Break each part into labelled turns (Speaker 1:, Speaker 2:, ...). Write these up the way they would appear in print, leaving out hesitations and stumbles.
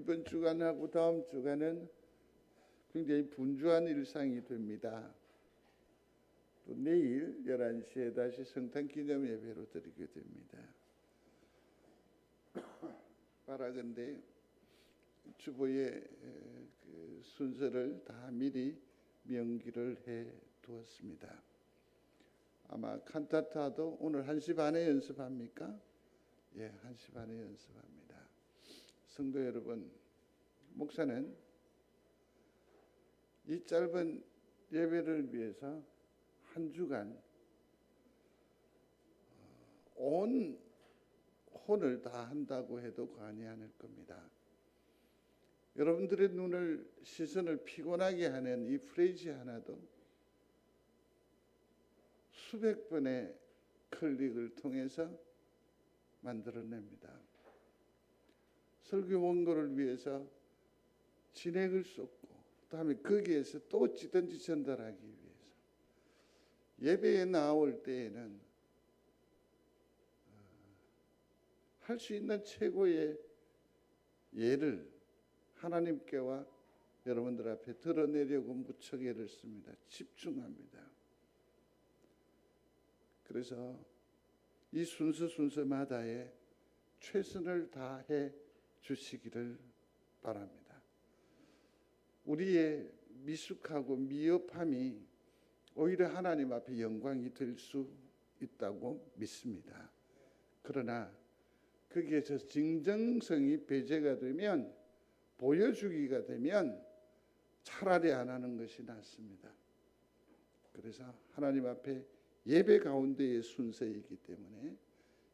Speaker 1: 이번 주간하고 다음 주간은 굉장히 분주한 일상이 됩니다. 또 내일 11시에 다시 성탄 기념 예배로 드리게 됩니다. 바라건대 주보의 그 순서를 다 미리 명기를 해 두었습니다. 아마 칸타타도 오늘 1시 반에 연습합니까? 예, 1시 반에 연습합니다. 성도 여러분, 목사는 이 짧은 예배를 위해서 한 주간 온 혼을 다 한다고 해도 과언이 아닐 겁니다. 여러분들의 눈을 시선을 피곤하게 하는 이 프레이즈 하나도 수백 번의 클릭을 통해서 만들어냅니다. 설교 원고를 위해서 진액을 쏟고 그다음에 거기에서 또 찌든지 전달하기 위해서 예배에 나올 때에는 할 수 있는 최고의 예를 하나님께와 여러분들 앞에 드러내려고 무척 애를 씁니다. 집중합니다. 그래서 이 순서마다에 최선을 다해 주시기를 바랍니다. 우리의 미숙하고 미흡함이 오히려 하나님 앞에 영광이 될 수 있다고 믿습니다. 그러나 거기에서 진정성이 배제가 되면, 보여주기가 되면 차라리 안 하는 것이 낫습니다. 그래서 하나님 앞에 예배 가운데의 순서이기 때문에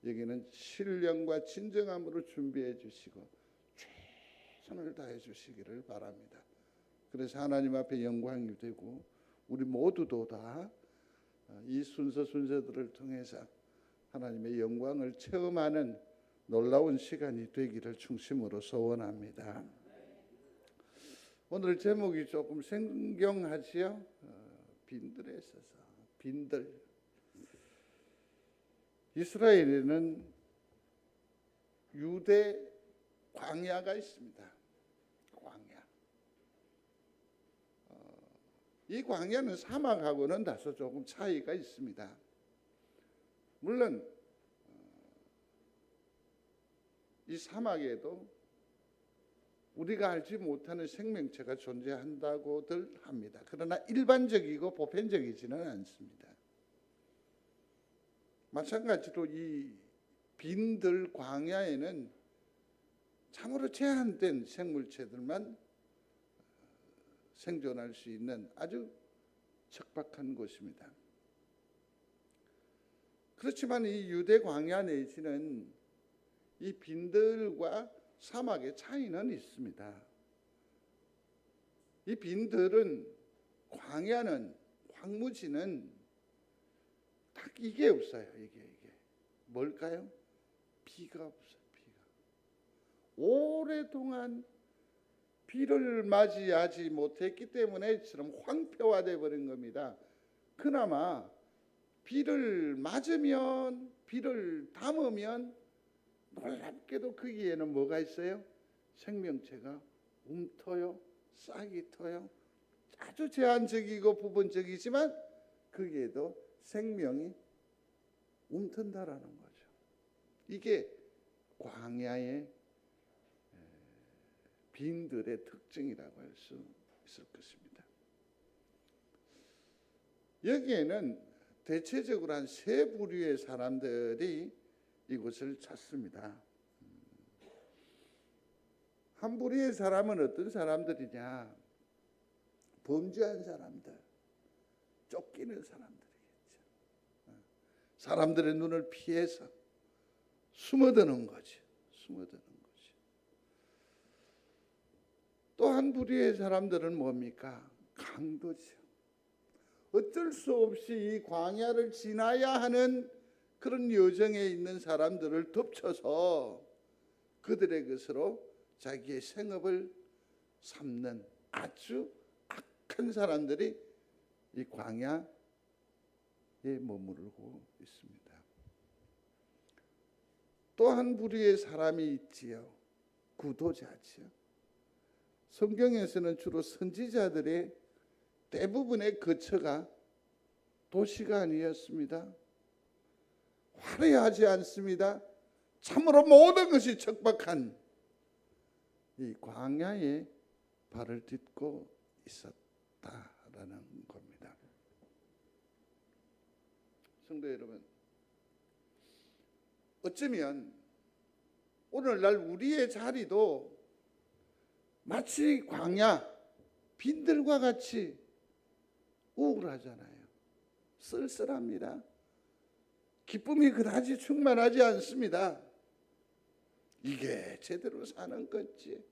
Speaker 1: 여기는 신령과 진정함으로 준비해 주시고 최선을 다해 주시기를 바랍니다. 그래서 하나님 앞에 영광이 되고 우리 모두도 다 이 순서들을 통해서 하나님의 영광을 체험하는 놀라운 시간이 되기를 중심으로 소원합니다. 오늘 제목이 조금 생경하지요? 빈들에 있어서 빈들. 이스라엘에는 유대 광야가 있습니다. 광야. 이 광야는 사막하고는 다소 조금 차이가 있습니다. 물론 이 사막에도 우리가 알지 못하는 생명체가 존재한다고들 합니다. 그러나 일반적이고 보편적이지는 않습니다. 마찬가지로 이 빈들 광야에는 참으로 제한된 생물체들만 생존할 수 있는 아주 척박한 곳입니다. 그렇지만 이 유대 광야 내지는 이 빈들과 사막의 차이는 있습니다. 이 빈들은, 광야는, 황무지는 딱 이게 없어요. 이게 뭘까요? 비가 없어요. 비가 오랫동안 비를 맞이하지 못했기 때문에 처럼 황폐화되어 버린 겁니다. 그나마 비를 맞으면, 비를 담으면 놀랍게도 거기에는 뭐가 있어요? 생명체가 움터요, 싹이 터요. 아주 제한적이고 부분적이지만 거기에도 생명이 움튼다라는 거죠. 이게 광야의 빈들의 특징이라고 할 수 있을 것입니다. 여기에는 대체적으로 한 세 부류의 사람들이 이곳을 찾습니다. 한 부류의 사람은 어떤 사람들이냐? 범죄한 사람들, 쫓기는 사람들이겠죠. 사람들의 눈을 피해서 숨어드는 거죠. 또 한 부류의 사람들은 뭡니까? 강도죠. 어쩔 수 없이 이 광야를 지나야 하는 그런 여정에 있는 사람들을 덮쳐서 그들의 것으로 자기의 생업을 삼는 아주 악한 사람들이 이 광야에 머무르고 있습니다. 또 한 부류의 사람이 있지요. 구도자지요. 성경에서는 주로 선지자들의 대부분의 거처가 도시가 아니었습니다. 화려하지 않습니다. 참으로 모든 것이 척박한 이 광야에 발을 딛고 있었다라는 겁니다. 성도 여러분, 어쩌면 오늘날 우리의 자리도 마치 광야, 빈들과 같이 우울하잖아요. 쓸쓸합니다. 기쁨이 그다지 충만하지 않습니다. 이게 제대로 사는 건지,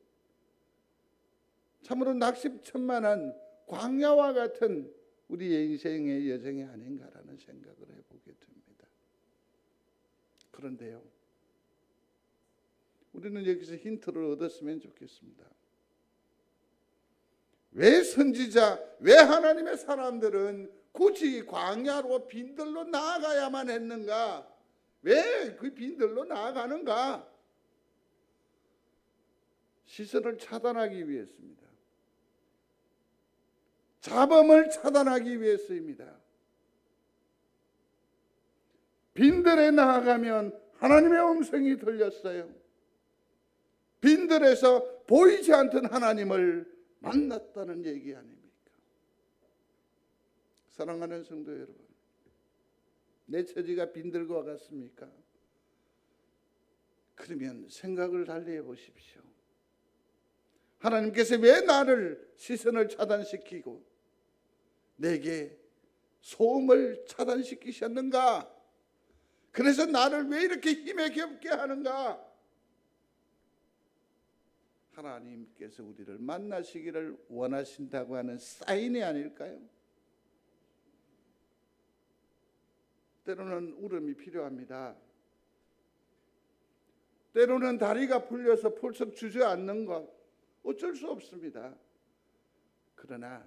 Speaker 1: 참으로 낙심천만한 광야와 같은 우리의 인생의 여정이 아닌가라는 생각을 해보게 됩니다. 그런데요, 우리는 여기서 힌트를 얻었으면 좋겠습니다. 왜 선지자, 왜 하나님의 사람들은 굳이 광야로 빈들로 나아가야만 했는가? 왜 그 빈들로 나아가는가? 시선을 차단하기 위해서입니다. 잡음을 차단하기 위해서입니다. 빈들에 나아가면 하나님의 음성이 들렸어요. 빈들에서 보이지 않던 하나님을 만났다는 얘기 아닙니까? 사랑하는 성도 여러분, 내 처지가 빈들과 같습니까? 그러면 생각을 달리 해보십시오. 하나님께서 왜 나를 시선을 차단시키고 내게 소음을 차단시키셨는가? 그래서 나를 왜 이렇게 힘에 겹게 하는가? 하나님께서 우리를 만나시기를 원하신다고 하는 사인이 아닐까요? 때로는 울음이 필요합니다. 때로는 다리가 풀려서 펄썩 주저앉는 것 어쩔 수 없습니다. 그러나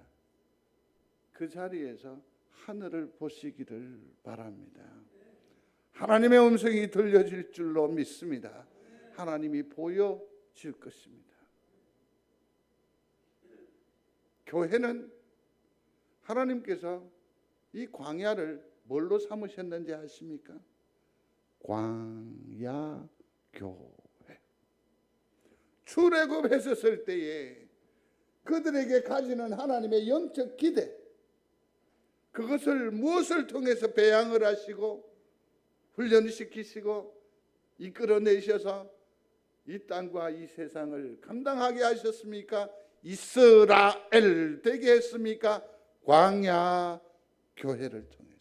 Speaker 1: 그 자리에서 하늘을 보시기를 바랍니다. 하나님의 음성이 들려질 줄로 믿습니다. 하나님이 보여질 것입니다. 교회는 하나님께서 이 광야를 뭘로 삼으셨는지 아십니까? 광야 교회. 출애굽했었을 때에 그들에게 가지는 하나님의 영적 기대, 그것을 무엇을 통해서 배양을 하시고 훈련시키시고 이끌어내셔서 이 땅과 이 세상을 감당하게 하셨습니까? 이스라엘 되게 했습니까? 광야 교회를 통해서.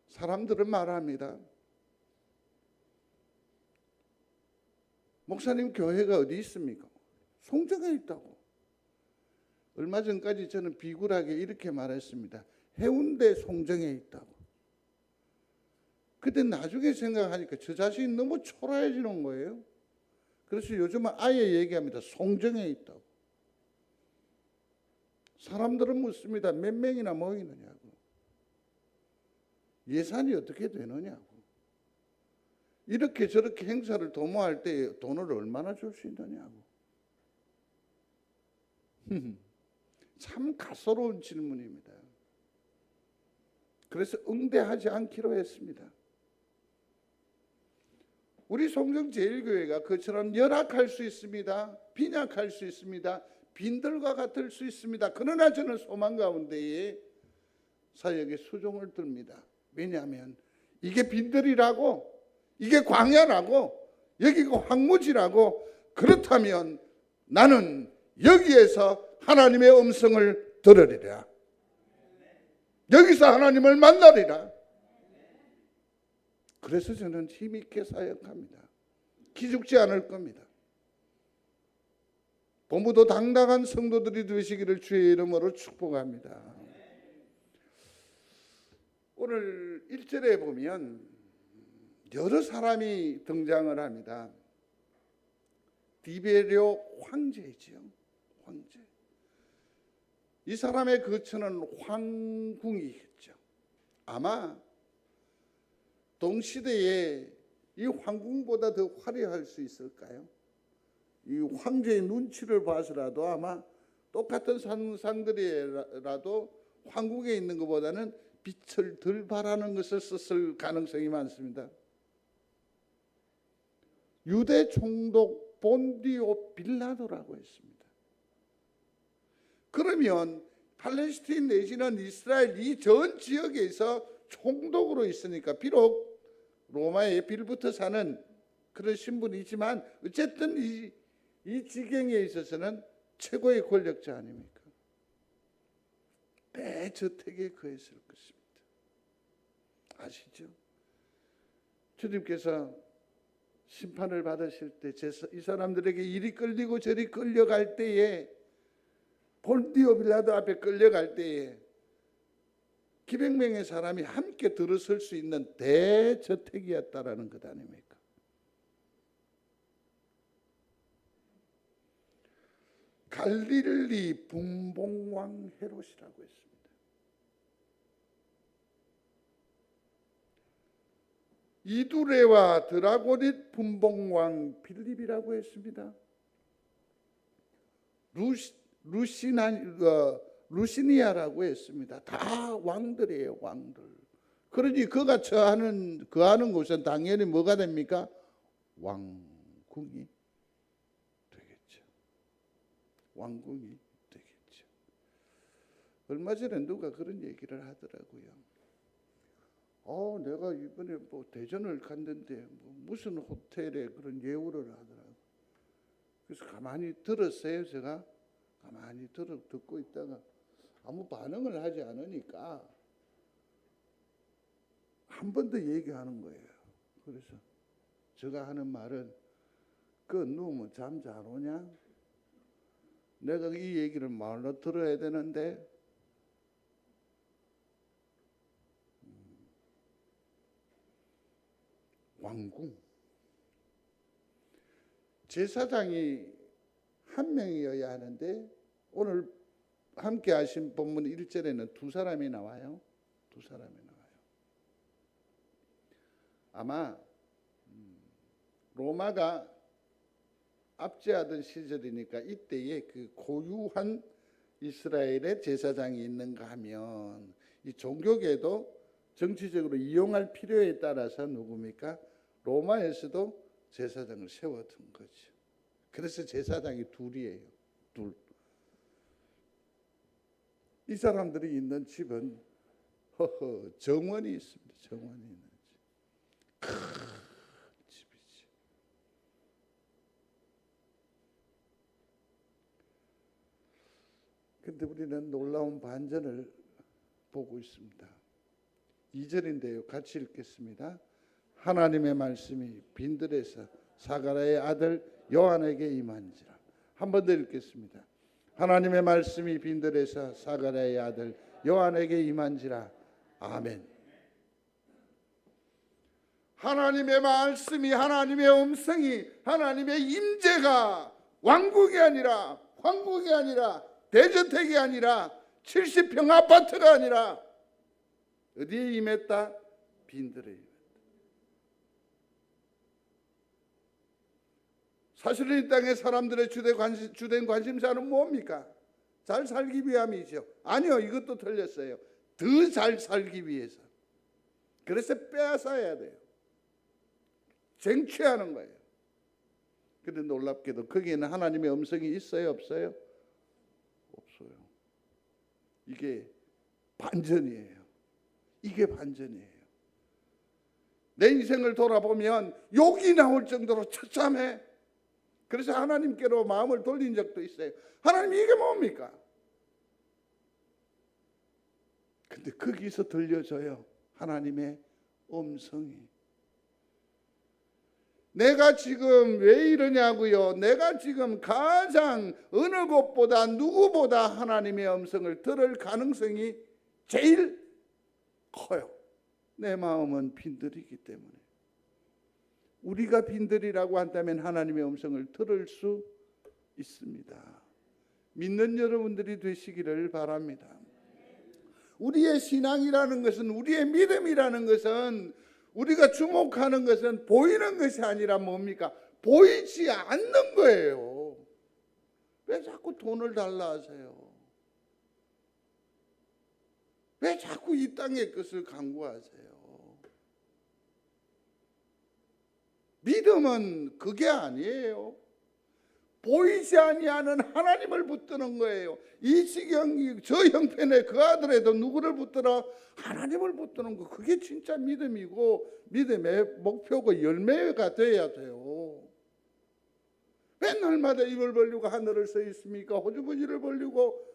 Speaker 1: 사람들은 말합니다. 목사님, 교회가 어디 있습니까? 송정에 있다고. 얼마 전까지 저는 비굴하게 이렇게 말했습니다. 해운대 송정에 있다고. 그때 나중에 생각하니까 저 자신이 너무 초라해지는 거예요. 그래서 요즘은 아예 얘기합니다. 송정에 있다고. 사람들은 묻습니다. 몇 명이나 모이느냐고. 예산이 어떻게 되느냐고. 이렇게 저렇게 행사를 도모할 때 돈을 얼마나 줄 수 있느냐고. 참 가소로운 질문입니다. 그래서 응대하지 않기로 했습니다. 우리 송정제일교회가 그처럼 열악할 수 있습니다. 빈약할 수 있습니다. 빈들과 같을 수 있습니다. 그러나 저는 소망 가운데에 사역의 수종을 듭니다. 왜냐하면 이게 빈들이라고, 이게 광야라고, 여기가 황무지라고, 그렇다면 나는 여기에서 하나님의 음성을 들으리라. 여기서 하나님을 만나리라. 그래서 저는 힘있게 사역합니다. 기죽지 않을 겁니다. 본부도 당당한 성도들이 되시기를 주의 이름으로 축복합니다. 오늘 1절에 보면 여러 사람이 등장을 합니다. 디베료 황제이지요. 황제. 이 사람의 거처는 황궁이겠죠. 아마 동시대에 이 황궁보다 더 화려할 수 있을까요? 이 황제의 눈치를 봐서라도 아마 똑같은 상들이라도 황궁에 있는 것보다는 빛을 덜 발하는 것을 썼을 가능성이 많습니다. 유대 총독 본디오 빌라도라고 했습니다. 그러면 팔레스타인 내지는 이스라엘 이 전 지역에서 총독으로 있으니까 비록 로마에 빌부터 사는 그런 신분이지만 어쨌든 이 지경에 있어서는 최고의 권력자 아닙니까? 대저택에 거했을 것입니다. 아시죠? 주님께서 심판을 받으실 때 이 사람들에게 이리 끌리고 저리 끌려갈 때에 본디오 빌라도 앞에 끌려갈 때에 기백 명의 사람이 함께 들어설 수 있는 대저택이었다라는 것 아닙니까? 갈릴리 분봉왕 헤롯이라고 했습니다. 이두레와 드라고릿 분봉왕 빌립이라고 했습니다. 루시니아라고 했습니다. 다 왕들이에요, 왕들. 그러니 그가 거하는 곳은 당연히 뭐가 됩니까? 왕궁이 되겠죠. 왕궁이 되겠죠. 얼마 전에 누가 그런 얘기를 하더라고요. 내가 이번에 대전을 갔는데 무슨 호텔에 그런 예우를 하더라고요. 그래서 가만히 들었어요. 제가 가만히 듣고 있다가 아무 반응을 하지 않으니까 한 번 더 얘기하는 거예요. 그래서 제가 하는 말은 누우면 잠 잘 오냐? 내가 이 얘기를 말로 들어야 되는데 왕궁 제사장이 한 명이어야 하는데 오늘 함께 하신 본문 1절에는 두 사람이 나와요. 두 사람이 나와요. 아마 로마가 압제하던 시절이니까 이때에 그 고유한 이스라엘의 제사장이 있는가 하면 이 종교계도 정치적으로 이용할 필요에 따라서 누굽니까? 로마에서도 제사장을 세워둔 거죠. 그래서 제사장이 둘이에요. 둘. 이 사람들이 있는 집은 정원이 있습니다. 정원이 있는 집. 큰 집이죠. 근데 우리는 놀라운 반전을 보고 있습니다. 2절인데요. 같이 읽겠습니다. 하나님의 말씀이 빈들에서 사가랴의 아들 요한에게 임한지라. 한 번 더 읽겠습니다. 하나님의 말씀이 빈들에서 사가랴의 아들 요한에게 임한지라. 아멘. 하나님의 말씀이, 하나님의 음성이, 하나님의 임재가 왕궁이 아니라 황궁이 아니라 대저택이 아니라 70평 아파트가 아니라 어디에 임했다? 빈들에 임했다. 사실은 이 땅의 사람들의 주된 관심사는 뭡니까? 잘 살기 위함이죠. 아니요, 이것도 틀렸어요. 더 잘 살기 위해서. 그래서 빼앗아야 돼요. 쟁취하는 거예요. 그런데 놀랍게도 거기에는 하나님의 음성이 있어요, 없어요? 없어요. 이게 반전이에요. 이게 반전이에요. 내 인생을 돌아보면 욕이 나올 정도로 처참해. 그래서 하나님께로 마음을 돌린 적도 있어요. 하나님, 이게 뭡니까? 근데 거기서 들려져요. 하나님의 음성이. 내가 지금 왜 이러냐고요? 내가 지금 가장 어느 곳보다 누구보다 하나님의 음성을 들을 가능성이 제일 커요. 내 마음은 빈들이기 때문에. 우리가 빈들이라고 한다면 하나님의 음성을 들을 수 있습니다. 믿는 여러분들이 되시기를 바랍니다. 우리의 신앙이라는 것은, 우리의 믿음이라는 것은, 우리가 주목하는 것은 보이는 것이 아니라 뭡니까? 보이지 않는 거예요. 왜 자꾸 돈을 달라 하세요? 왜 자꾸 이 땅의 것을 강구하세요? 믿음은 그게 아니에요. 보이지 아니하는 하나님을 붙드는 거예요. 이 지경 저 형편에 그 아들에도 누구를 붙들어? 하나님을 붙드는 거. 그게 진짜 믿음이고 믿음의 목표고 열매가 돼야 돼요. 왜 날마다 입을 벌리고 하늘을 서 있습니까? 호주머니를 벌리고.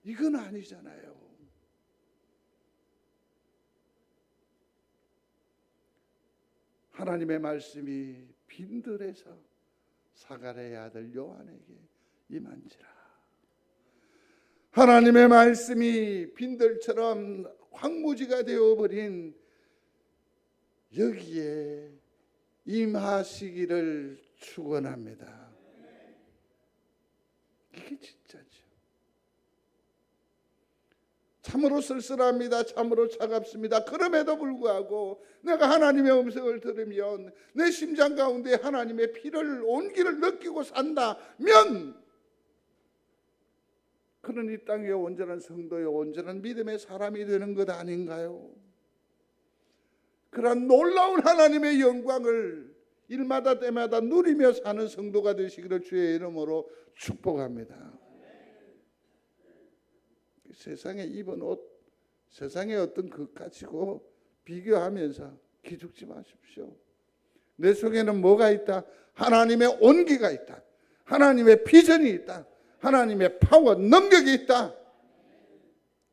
Speaker 1: 이건 아니잖아요. 하나님의 말씀이 빈들에서 사가랴의 아들 요한에게 임한지라. 하나님의 말씀이 빈들처럼 황무지가 되어버린 여기에 임하시기를 축원합니다. 이게 진짜죠. 참으로 쓸쓸합니다. 참으로 차갑습니다. 그럼에도 불구하고 내가 하나님의 음성을 들으면 내 심장 가운데 하나님의 피를 온기를 느끼고 산다면 그는 이 땅의 온전한 성도요 온전한 믿음의 사람이 되는 것 아닌가요? 그러한 놀라운 하나님의 영광을 일마다 때마다 누리며 사는 성도가 되시기를 주의 이름으로 축복합니다. 세상에 입은 옷, 세상의 어떤 것 가지고 비교하면서 기죽지 마십시오. 내 속에는 뭐가 있다? 하나님의 온기가 있다. 하나님의 비전이 있다. 하나님의 파워, 능력이 있다.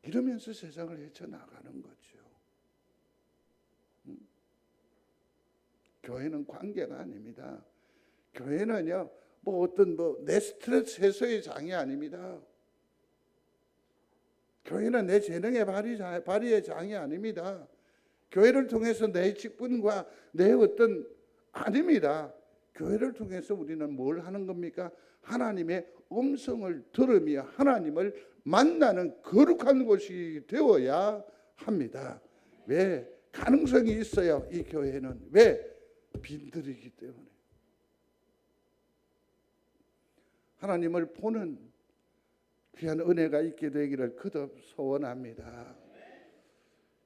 Speaker 1: 이러면서 세상을 헤쳐나가는 거죠. 교회는 관계가 아닙니다. 교회는요, 어떤 내 스트레스 해소의 장이 아닙니다. 교회는 내 재능의 발휘의 장이 아닙니다. 교회를 통해서 내 직분과 내 어떤 아닙니다. 교회를 통해서 우리는 뭘 하는 겁니까? 하나님의 음성을 들으며 하나님을 만나는 거룩한 곳이 되어야 합니다. 왜? 가능성이 있어요. 이 교회는. 왜? 빈들이기 때문에. 하나님을 보는 귀한 은혜가 있게 되기를 거듭 소원합니다.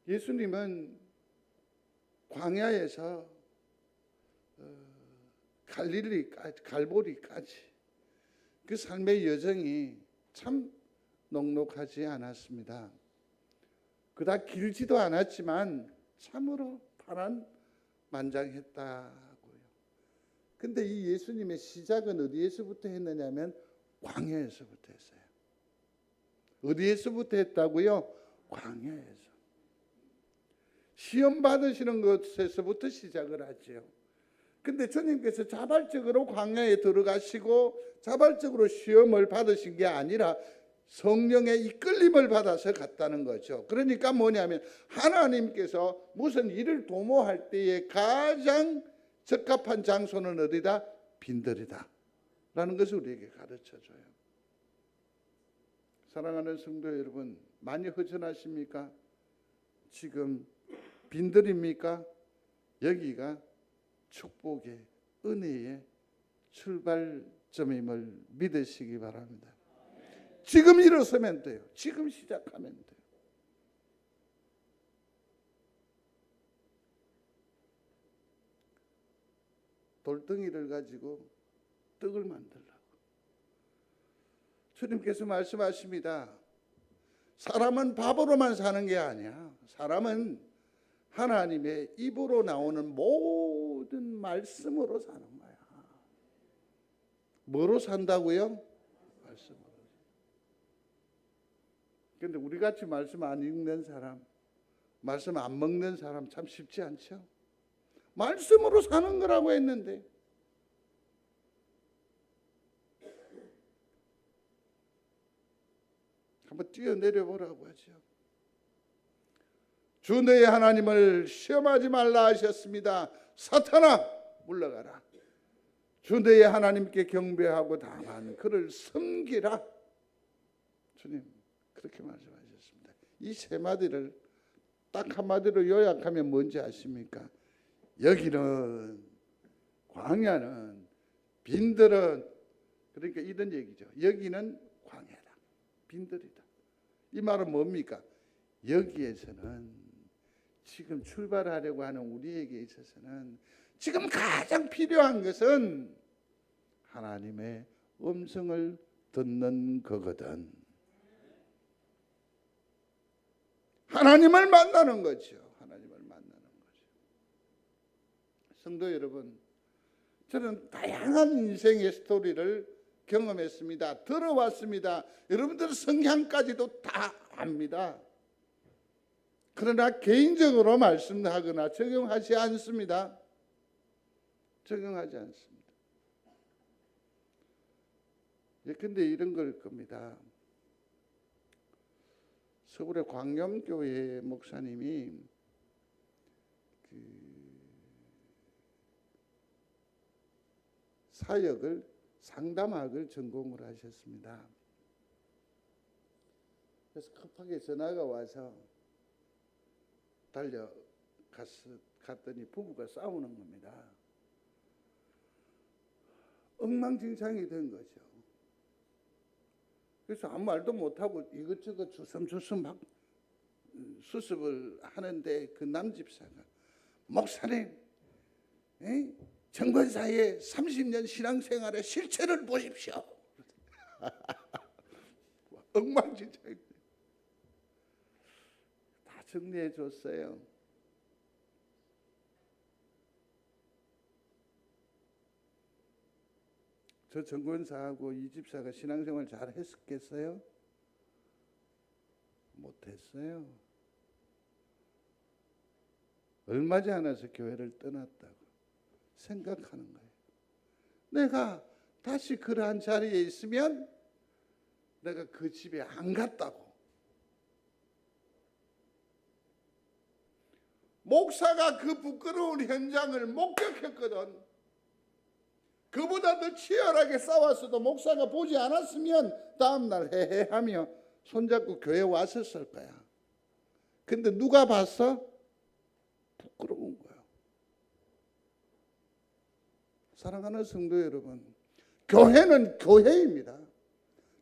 Speaker 1: 예수님은 광야에서 갈보리까지 그 삶의 여정이 참 녹록하지 않았습니다. 그닥 길지도 않았지만 참으로 파란만장했다고요. 근데 이 예수님의 시작은 어디에서부터 했느냐면 광야에서부터 했어요. 어디에서부터 했다고요? 광야에서. 시험 받으시는 것에서부터 시작을 하죠. 근데 주님께서 자발적으로 광야에 들어가시고 자발적으로 시험을 받으신 게 아니라 성령의 이끌림을 받아서 갔다는 거죠. 그러니까 뭐냐면 하나님께서 무슨 일을 도모할 때에 가장 적합한 장소는 어디다? 빈들이다 라는 것을 우리에게 가르쳐줘요. 사랑하는 성도 여러분, 많이 허전하십니까? 지금 빈들입니까? 여기가 축복의 은혜의 출발점임을 믿으시기 바랍니다. 지금 일어서면 돼요. 지금 시작하면 돼요. 돌덩이를 가지고 떡을 만들라고. 주님께서 말씀하십니다. 사람은 밥으로만 사는 게 아니야. 사람은 하나님의 입으로 나오는 모든 말씀으로 사는 거야. 뭐로 산다고요? 말씀으로. 그런데 우리같이 말씀 안 읽는 사람, 말씀 안 먹는 사람 참 쉽지 않죠? 말씀으로 사는 거라고 했는데 한번 뛰어내려 보라고 하죠. 주 너의 하나님을 시험하지 말라 하셨습니다. 사탄아 물러가라. 주 너의 하나님께 경배하고 다만 그를 섬기라. 주님 그렇게 말씀하셨습니다. 이 세 마디를 딱 한마디로 요약하면 뭔지 아십니까? 여기는 광야는 빈들은 그러니까 이런 얘기죠. 여기는 광야다, 빈들이다. 이 말은 뭡니까? 여기에서는 지금 출발하려고 하는 우리에게 있어서는 지금 가장 필요한 것은 하나님의 음성을 듣는 거거든. 하나님을 만나는 거죠. 하나님을 만나는 거죠. 성도 여러분, 저는 다양한 인생의 스토리를 경험했습니다. 들어왔습니다. 여러분들 성향까지도 다 압니다. 그러나 개인적으로 말씀하거나 적용하지 않습니다. 적용하지 않습니다. 근데 이런 걸 겁니다. 서울의 광염교회 목사님이 사역을 상담학을 전공을 하셨습니다. 그래서 급하게 전화가 와서 갔더니 부부가 싸우는 겁니다. 엉망진창이 된 거죠. 그래서 아무 말도 못하고 이것저것 주섬주섬 막 수습을 하는데 그 남집사가 목사님, 정권사의 30년 신앙생활의 실체를 보십시오. 엉망진창. 다 정리해 줬어요. 저 정권사하고 이 집사가 신앙생활 잘 했겠어요? 못했어요. 얼마지 않아서 교회를 떠났다고 생각하는 거예요. 내가 다시 그러한 자리에 있으면 내가 그 집에 안 갔다고. 목사가 그 부끄러운 현장을 목격했거든. 그보다 더 치열하게 싸웠어도 목사가 보지 않았으면 다음날 헤헤하며 손잡고 교회 왔었을 거야. 근데 누가 봤어? 부끄러운 거야. 사랑하는 성도 여러분, 교회는 교회입니다.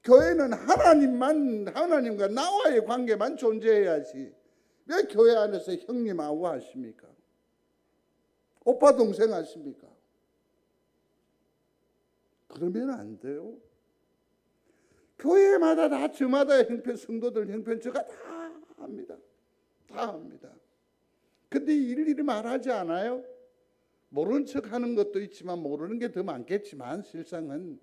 Speaker 1: 교회는 하나님과 나와의 관계만 존재해야지. 왜 교회 안에서 형님 아우 하십니까? 오빠 동생 하십니까? 그러면 안 돼요. 교회마다 다 저마다 형편, 성도들 형편처가 다 합니다. 다 합니다. 근데 일일이 말하지 않아요? 모르는 척하는 것도 있지만 모르는 게 더 많겠지만 실상은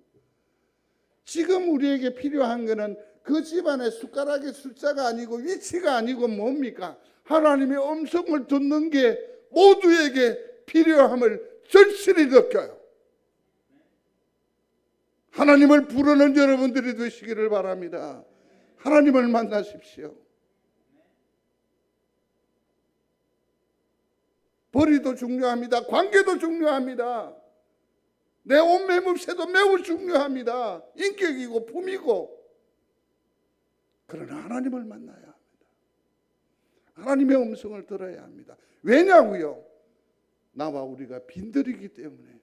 Speaker 1: 지금 우리에게 필요한 것은 그 집안의 숟가락의 숫자가 아니고 위치가 아니고 뭡니까? 하나님의 음성을 듣는 게 모두에게 필요함을 절실히 느껴요. 하나님을 부르는 여러분들이 되시기를 바랍니다. 하나님을 만나십시오. 벌이도 중요합니다. 관계도 중요합니다. 내 옷 매물새도 매우 중요합니다. 인격이고 품이고. 그러나 하나님을 만나야 합니다. 하나님의 음성을 들어야 합니다. 왜냐고요? 나와 우리가 빈들이기 때문에.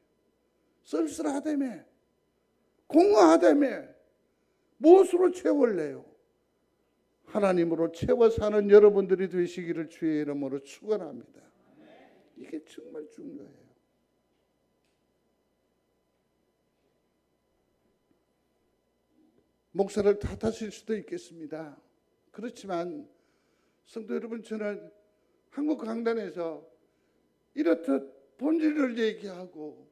Speaker 1: 쓸쓸하다며, 공허하다며, 무엇으로 채울래요? 하나님으로 채워 사는 여러분들이 되시기를 주의 이름으로 축원합니다. 이게 정말 중요해요. 목사를 탓하실 수도 있겠습니다. 그렇지만 성도 여러분, 저는 한국 강단에서 이렇듯 본질을 얘기하고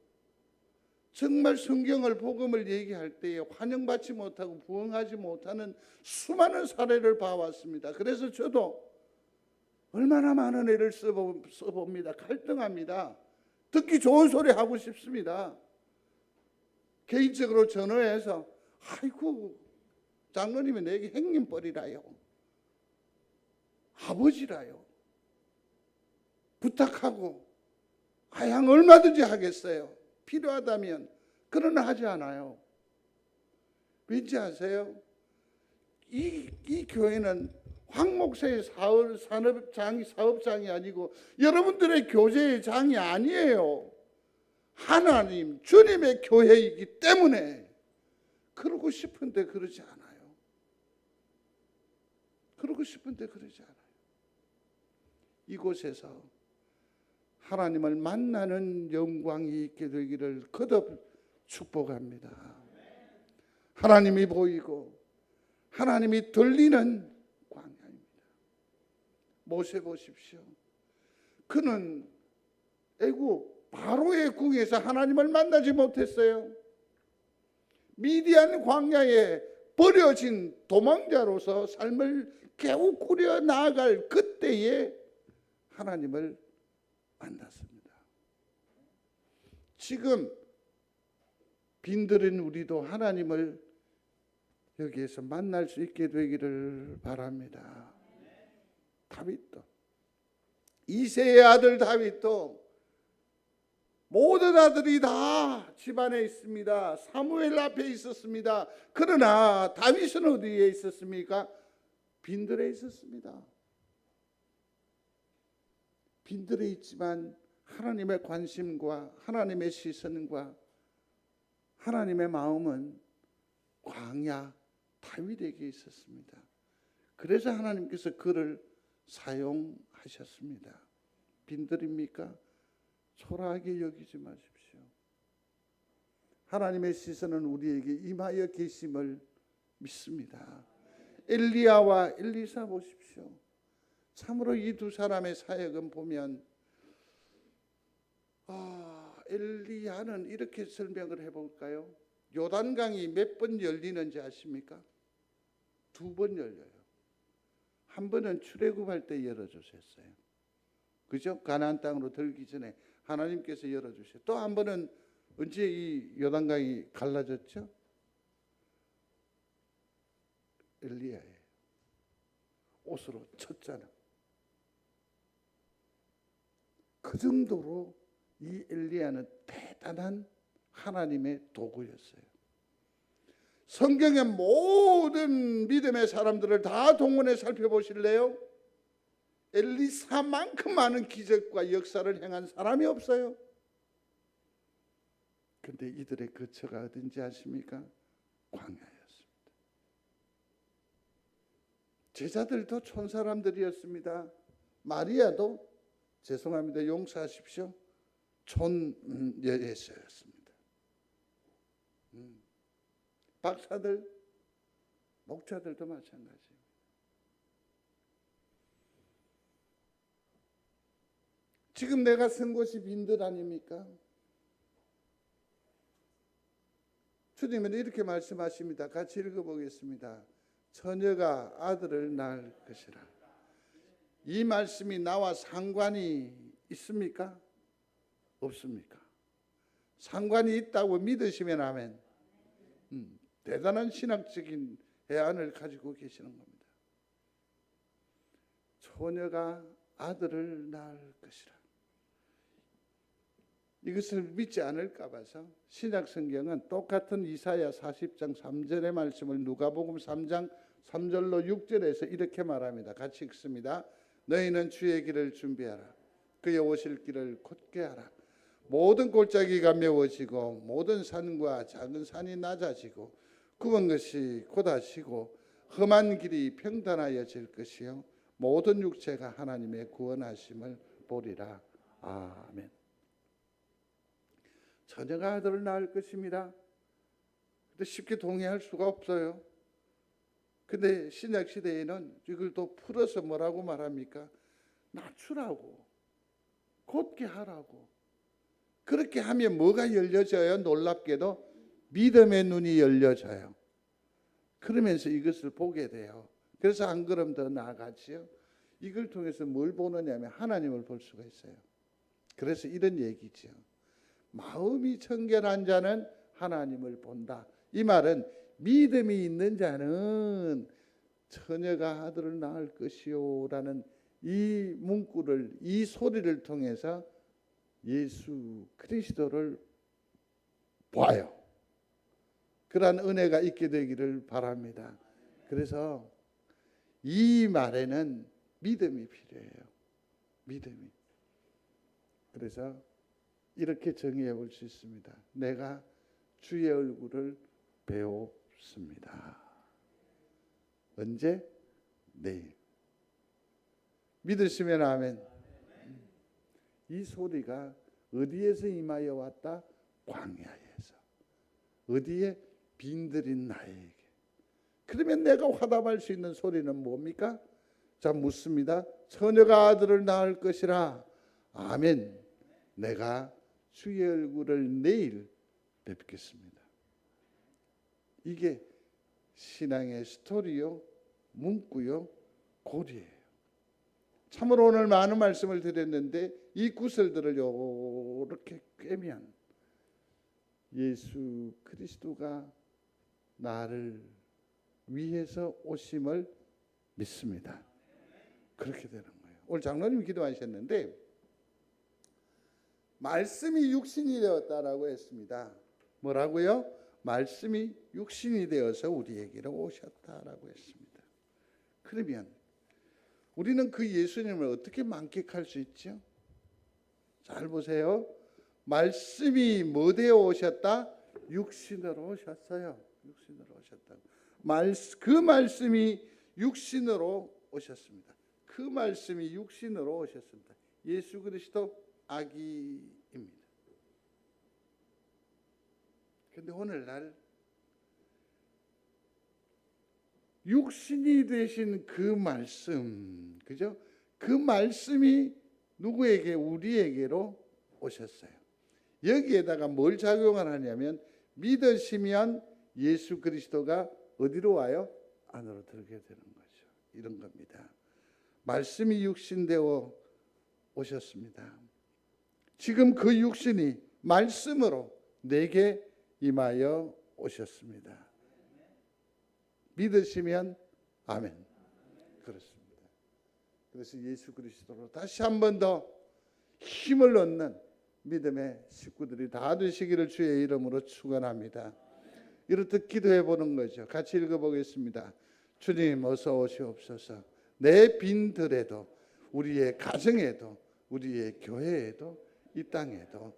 Speaker 1: 정말 성경을 복음을 얘기할 때에 환영받지 못하고 부응하지 못하는 수많은 사례를 봐왔습니다. 그래서 저도 얼마나 많은 애를 써봅니다. 갈등합니다. 듣기 좋은 소리 하고 싶습니다. 개인적으로 전화해서 아이고 장로님이 내게 행님벌이라요, 아버지라요 부탁하고 하양 얼마든지 하겠어요. 필요하다면. 그러나 하지 않아요. 왠지 아세요? 이 교회는 황 목사의 사업장이 아니고 여러분들의 교제의 장이 아니에요. 하나님, 주님의 교회이기 때문에 그러고 싶은데 그러지 않아요. 그러고 싶은데 그러지 않아요. 이곳에서 하나님을 만나는 영광이 있게 되기를 거듭 축복합니다. 하나님이 보이고 하나님이 들리는 광야입니다. 모세 보십시오. 그는 애굽 바로의 궁에서 하나님을 만나지 못했어요. 미디안 광야에 버려진 도망자로서 삶을 겨우 꾸려 나아갈 그때에 하나님을 만났습니다. 지금 빈들인 우리도 하나님을 여기에서 만날 수 있게 되기를 바랍니다. 다윗도, 이새의 아들 다윗도 모든 아들이 다 집안에 있습니다. 사무엘 앞에 있었습니다. 그러나 다윗은 어디에 있었습니까? 빈들에 있었습니다. 빈들에 있지만 하나님의 관심과 하나님의 시선과 하나님의 마음은 광야 다윗에게 있었습니다. 그래서 하나님께서 그를 사용하셨습니다. 빈들입니까? 초라하게 여기지 마십시오. 하나님의 시선은 우리에게 임하여 계심을 믿습니다. 엘리야와 엘리사 보십시오. 참으로 이 두 사람의 사역은 보면 엘리야는 이렇게 설명을 해볼까요? 요단강이 몇 번 열리는지 아십니까? 2번 열려요. 한 번은 출애굽할 때 열어주셨어요. 그죠? 가나안 땅으로 들기 전에 하나님께서 열어주셨어요. 또 한 번은 언제 이 요단강이 갈라졌죠? 엘리야예요. 옷으로 쳤잖아. 그 정도로 이 엘리야는 대단한 하나님의 도구였어요. 성경의 모든 믿음의 사람들을 다 동원해 살펴보실래요? 엘리사만큼 많은 기적과 역사를 행한 사람이 없어요. 그런데 이들의 거처가 어딘지 아십니까? 광야였습니다. 제자들도 촌사람들이었습니다. 마리아도 죄송합니다. 용서하십시오. 촌여자였습니다. 박사들, 목자들도 마찬가지입니다. 지금 내가 쓴 곳이 빈들 아닙니까? 주님은 이렇게 말씀하십니다. 같이 읽어보겠습니다. 처녀가 아들을 낳을 것이라. 이 말씀이 나와 상관이 있습니까? 없습니까? 상관이 있다고 믿으시면 아멘. 대단한 신학적인 해안을 가지고 계시는 겁니다. 처녀가 아들을 낳을 것이라. 이것을 믿지 않을까 봐서 신약 성경은 똑같은 이사야 40장 3절의 말씀을 누가복음 3장 3절로 6절에서 이렇게 말합니다. 같이 읽습니다. 너희는 주의 길을 준비하라. 그의 오실 길을 곧게 하라. 모든 골짜기가 메워지고 모든 산과 작은 산이 낮아지고 굽은 것이 곧아지고 험한 길이 평단하여질 것이요 모든 육체가 하나님의 구원하심을 보리라. 아멘. 처녀가 아들을 낳을 것입니다. 근데 쉽게 동의할 수가 없어요. 근데 신약 시대에는 이걸 또 풀어서 뭐라고 말합니까? 낮추라고, 곧게 하라고. 그렇게 하면 뭐가 열려져요? 놀랍게도 믿음의 눈이 열려져요. 그러면서 이것을 보게 돼요. 그래서 한 걸음 더 나아가지요. 이걸 통해서 뭘 보느냐면 하나님을 볼 수가 있어요. 그래서 이런 얘기죠. 마음이 청결한 자는 하나님을 본다. 이 말은 믿음이 있는 자는 처녀가 아들을 낳을 것이요 라는 이 문구를, 이 소리를 통해서 예수 그리스도를 봐요. 그러한 은혜가 있게 되기를 바랍니다. 그래서 이 말에는 믿음이 필요해요. 믿음이. 그래서 이렇게 정의해 볼 수 있습니다. 내가 주의 얼굴을 배웁시다. 없습니다. 언제? 내일. 믿으시면 아멘. 이 소리가 어디에서 임하여 왔다? 광야에서. 어디에? 빈들인 나에게. 그러면 내가 화답할 수 있는 소리는 뭡니까? 자, 묻습니다. 처녀가 아들을 낳을 것이라. 아멘. 내가 주의 얼굴을 내일 뵙겠습니다. 이게 신앙의 스토리요, 문구요, 고리예요. 참으로 오늘 많은 말씀을 드렸는데 이 구절들을 이렇게 꿰면 예수 그리스도가 나를 위해서 오심을 믿습니다. 그렇게 되는 거예요. 오늘 장로님 기도하셨는데 말씀이 육신이 되었다라고 했습니다. 뭐라고요? 말씀이 육신이 되어서 우리에게로 오셨다라고 했습니다. 그러면 우리는 그 예수님을 어떻게 만끽할 수 있죠? 잘 보세요. 말씀이 뭐 되어 오셨다? 육신으로 오셨어요. 육신으로 오셨다. 그 말씀이 육신으로 오셨습니다. 그 말씀이 육신으로 오셨습니다. 예수 그리스도 아기입니다. 그런데 오늘날 육신이 되신 그 말씀, 그죠? 그 말씀이 누구에게? 우리에게로 오셨어요. 여기에다가 뭘 작용을 하냐면 믿으시면 예수 그리스도가 어디로 와요? 안으로 들게 되는 거죠. 이런 겁니다. 말씀이 육신되어 오셨습니다. 지금 그 육신이 말씀으로 내게 임하여 오셨습니다. 믿으시면 아멘. 그렇습니다. 그래서 예수 그리스도로 다시 한 번 더 힘을 얻는 믿음의 식구들이 다 되시기를 주의 이름으로 축원합니다. 이렇듯 기도해 보는 거죠. 같이 읽어보겠습니다. 주님 어서 오시옵소서. 내 빈들에도, 우리의 가정에도, 우리의 교회에도, 이 땅에도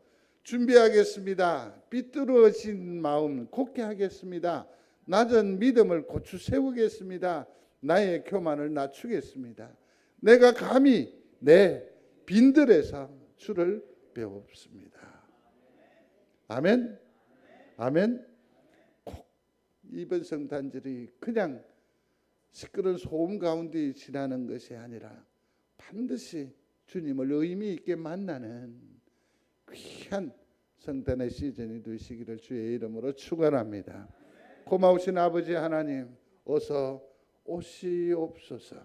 Speaker 1: 준비하겠습니다. 삐뚤어진 마음 굳게 하겠습니다. 낮은 믿음을 고추 세우겠습니다. 나의 교만을 낮추겠습니다. 내가 감히 내 빈들에서 주를 배웁습니다. 아멘. 아멘. 꼭 이번 성탄절이 그냥 시끄러운 소음 가운데 지나는 것이 아니라 반드시 주님을 의미 있게 만나는 귀한 성탄의 시즌이 되시기를 주의 이름으로 축원합니다. 고마우신 아버지 하나님, 어서 오시옵소서.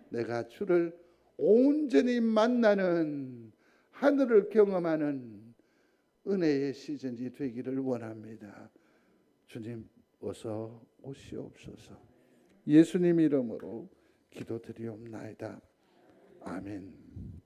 Speaker 1: 내가 주를 온전히 만나는, 하늘을 경험하는 은혜의 시즌이 되기를 원합니다. 주님 어서 오시옵소서. 예수님 이름으로 기도드리옵나이다. 아멘.